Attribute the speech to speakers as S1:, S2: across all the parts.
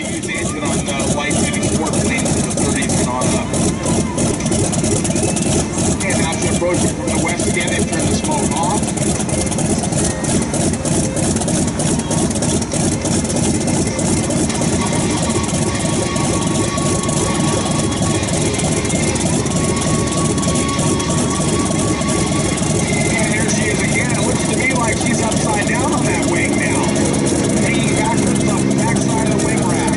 S1: commonly used engine on light-duty sport planes in the 30s and on up. And now it's approaching from the west again. They've turned the smoke off. She's upside down on that wing now, hanging backwards off the backside of the wing rack.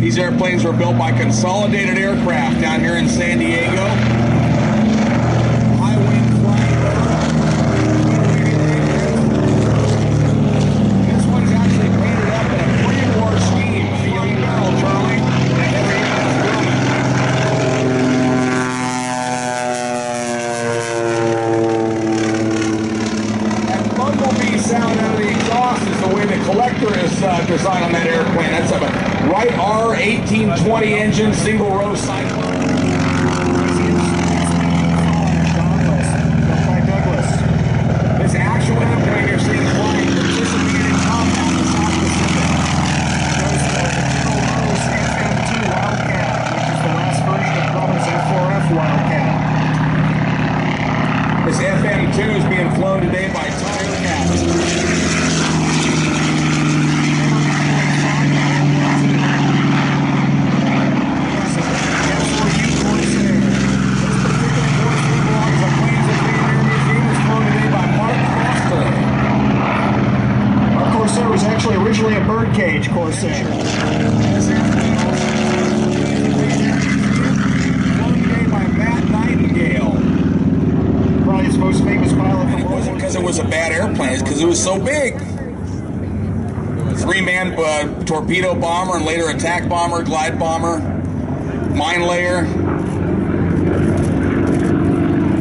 S1: These airplanes were built by Consolidated Aircraft down here in San Diego. High wing flying. This one's actually painted up in a pre-war scheme. Feeling well, Charlie. That bumblebee sound out of the exhaust is the way the collector is designed on that airplane. That's a Wright R1820 engine, single row cyclone. By Douglas. This actual airplane you're seeing flying participated in combat in the South Pacific. Shows the General FM2 Wildcat, which is the last version of Grumman's F4F Wildcat. This FM2 is being flown today by Hellcat. Corsair was actually originally a birdcage Corsair. Flown by Matt Nightingale. Probably his most famous pilot. It wasn't because it was a bad airplane, it's because it was so big. Three-man torpedo bomber and later attack bomber, glide bomber, mine layer.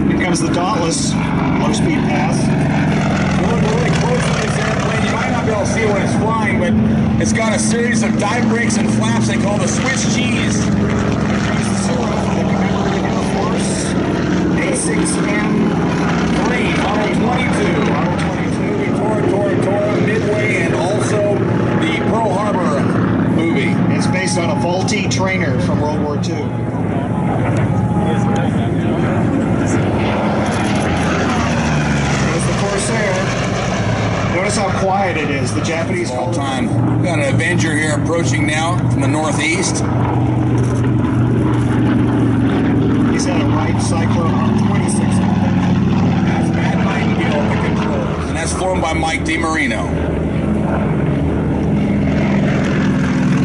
S1: Here comes the Dauntless, low-speed pass. We're really close to this airplane. You might not be able to see it when it's flying, but it's got a series of dive brakes and flaps they call the Swiss cheese. There's the Zero from the commemorative Air Force. A6M3, Model 22. Model 22, Tora, Midway, and also the Pearl Harbor movie. It's based on a faulty trainer from World War II. There's the Corsair. Notice how quiet it is. The Japanese all time. We've got an Avenger here approaching now from the northeast. He's got a Wright Cyclone 26. That's Matt Nightingale at the controls. And that's flown by Mike DiMarino.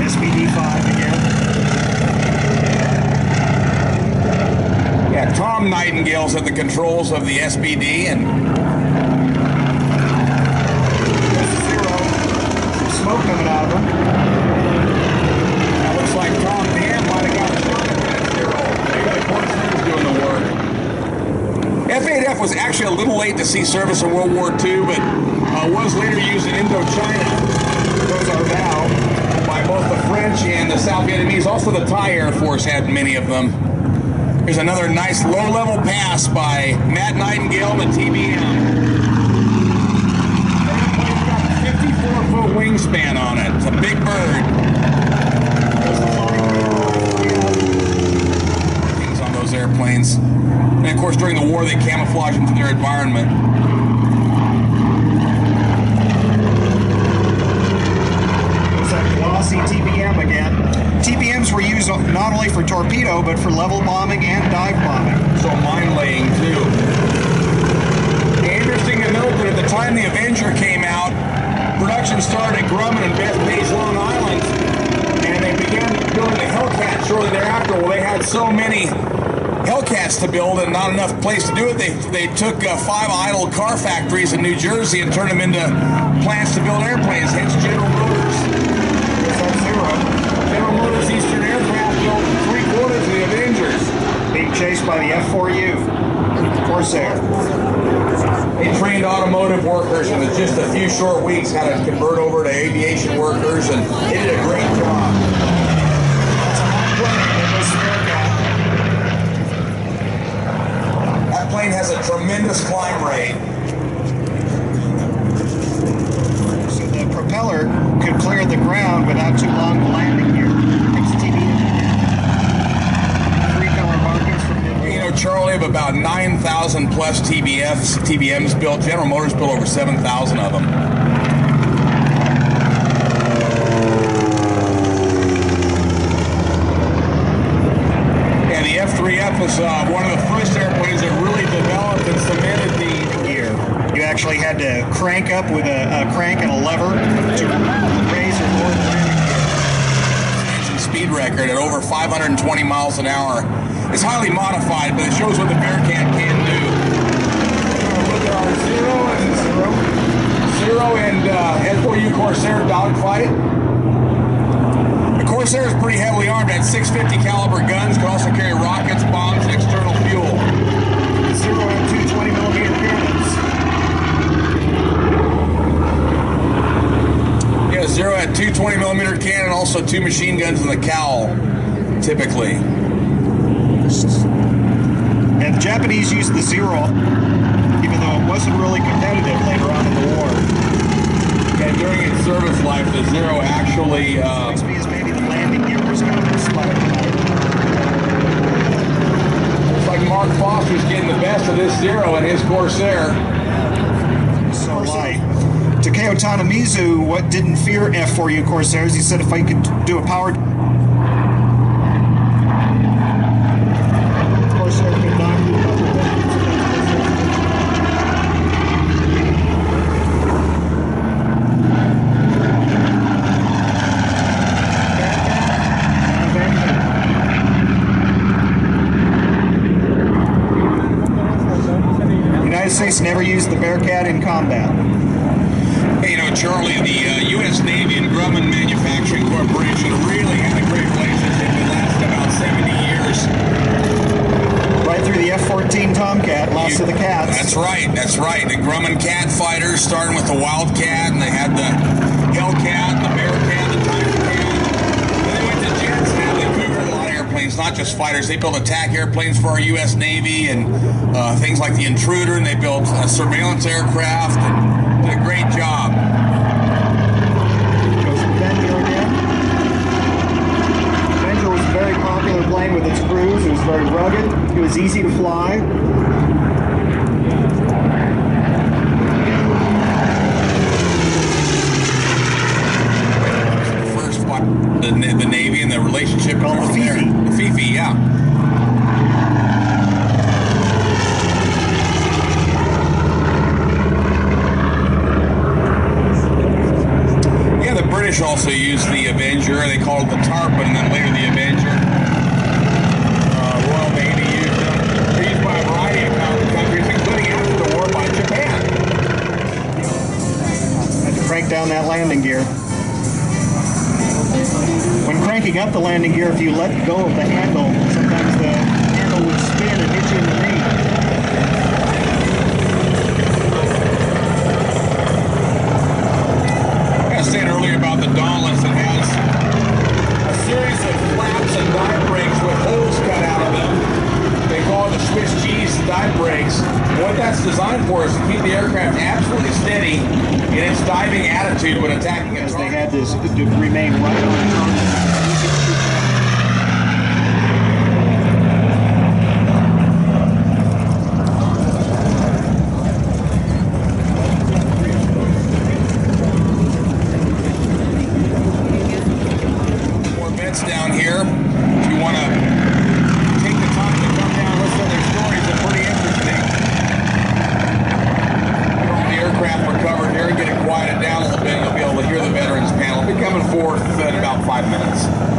S1: SBD-5 again. Yeah, Tom Nightingale's at the controls of the SBD, and smoke coming out of them. That looks like Tom Dan might have got shot at that Zero. Maybe the Corsair's doing the work. F-8F was actually a little late to see service in World War II, but was later used in Indochina. Those are now by both the French and the South Vietnamese. Also, the Thai Air Force had many of them. Here's another nice low-level pass by Matt Nightingale and the TBM. 54-foot wingspan on it. It's a big bird. airplanes. And of course, during the war, they camouflage into their environment.
S2: It's that glossy TBM again. TBMs were used not only for torpedo, but for level bombing and dive bombing.
S1: So mine laying too. Interesting to note that at the time the Avenger came out, production started at Grumman and Bethpage, Long Island, and they began building the Hellcat shortly thereafter. Well, they had so many Hellcats to build and not enough place to do it. They took 5 idle car factories in New Jersey and turned them into plants to build airplanes, hence General Motors. General Motors Eastern Aircraft built 3/4 of the Avengers.
S2: Being chased by the F4U, Corsair.
S1: They trained automotive workers in just a few short weeks how to convert over to aviation workers, and they did a great job.
S2: That's a hot plane. It was Bearcat.
S1: That plane has a tremendous climb rate.
S2: So the propeller could clear the ground without too long a landing gear. Three-color markings from the...
S1: You know, Charlie, of about 9,000 plus TBMs built. General Motors built over 7,000 of them. And the F3F was one of the first airplanes that really developed and cemented the
S2: gear. You actually had to crank up with a crank and a lever to raise or lower the landing gear.
S1: Engine speed record at over 520 miles an hour. It's highly modified, but it shows what the Bearcat can do. Look at our Zero and F4U Corsair dogfight. The Corsair is pretty heavily armed. At 650 caliber guns, can also carry rockets, bombs, and external fuel.
S2: Zero had 2 20mm cannons.
S1: Yeah, Zero had 2 20mm cannon, also 2 machine guns in the cowl, typically.
S2: And the Japanese used the Zero, even though it wasn't really competitive later on in the war.
S1: And during its service life, the Zero actually...
S2: Strikes me as maybe the landing gear was kind of inspired by it.
S1: Looks like Mark Foster's getting the best of this Zero in his Corsair.
S2: So light. Takeo Tanamizu, what didn't fear F4U Corsairs, he said if I could do a powered... Corsair could not do The United States never used the Bearcat in combat.
S1: You know, Charlie, the U.S. Navy and Grumman Manufacturing Corporation really had a great relationship that lasted about 70 years.
S2: Right through the F-14 Tomcat, lots of the Cats.
S1: That's right, that's right. The Grumman Cat fighters, starting with the Wildcat, and they had the Hellcat, the Bearcat, the Tigercat. Then they went to jets, now they flew a lot of airplanes, not just fighters. They built attack airplanes for our U.S. Navy and things like the Intruder, and they built surveillance aircraft. Did a great job.
S2: Goes Avenger again. Avenger was a very popular plane with its crews. It was very rugged. It was easy to fly.
S1: First, the Navy and the relationship.
S2: Called the Fifi.
S1: The Fifi, yeah. The British also used the Avenger. They called it the Tarpon, and then later the Avenger. Royal Navy used them. They're used by a variety of countries, including after the war by Japan.
S2: Had to crank down that landing gear. When cranking up the landing gear, if you let go of the handle, sometimes the handle would spin and hit you in the knee.
S1: I was saying earlier about the Dauntless. It has a series of flaps and dive brakes with holes cut out of them. They call it the Swiss cheese dive brakes. And what that's designed for is to keep the aircraft absolutely steady in its diving attitude when attacking a target.
S2: They had this to remain right on target.
S1: coming forth in about 5 minutes.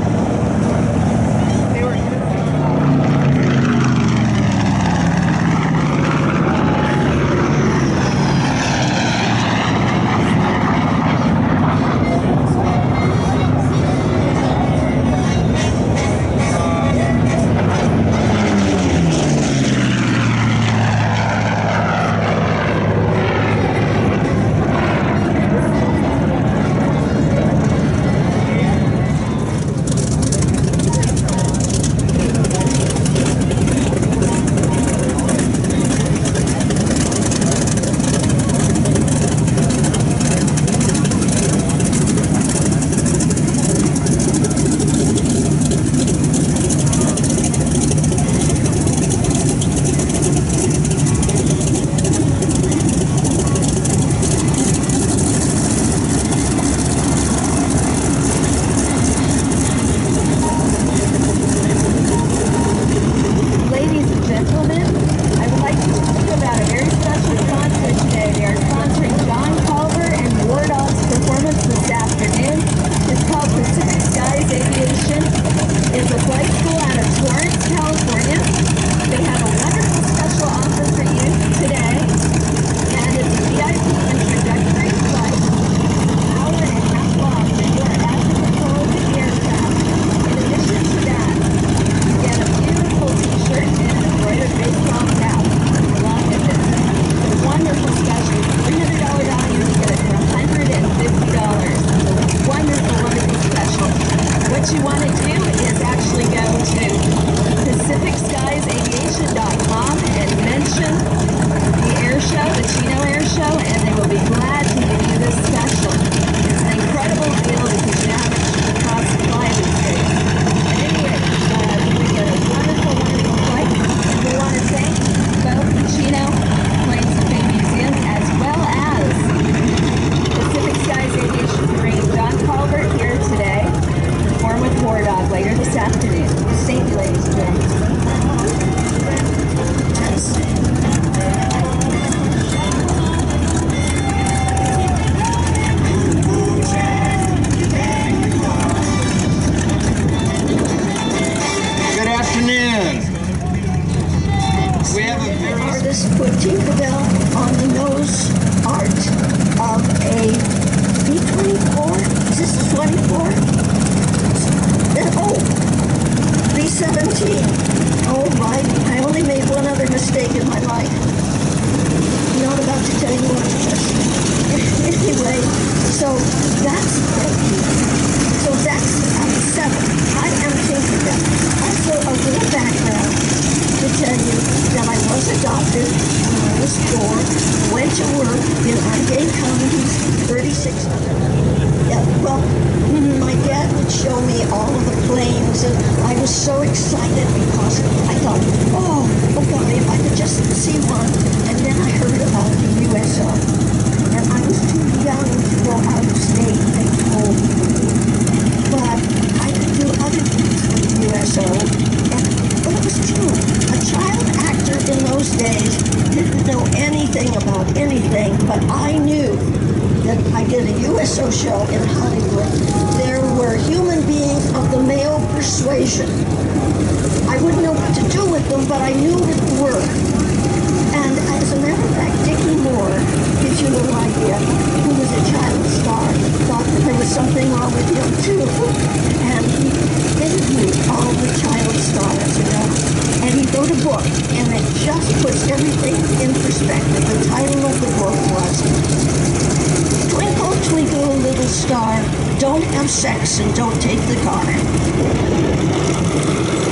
S3: Sex and don't take the car.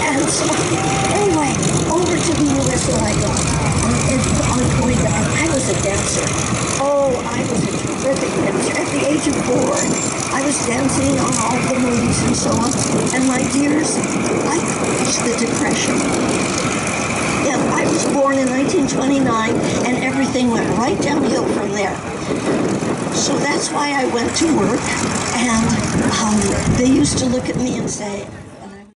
S3: And so, anyway, over to the USO I go. And I was a dancer. Oh, I was a terrific dancer. At the age of 4, I was dancing on all the movies and so on. And my dears, I crushed the Depression. Yeah, I was born in 1929, and everything went right downhill from there. So that's why I went to work, and they used to look at me and say,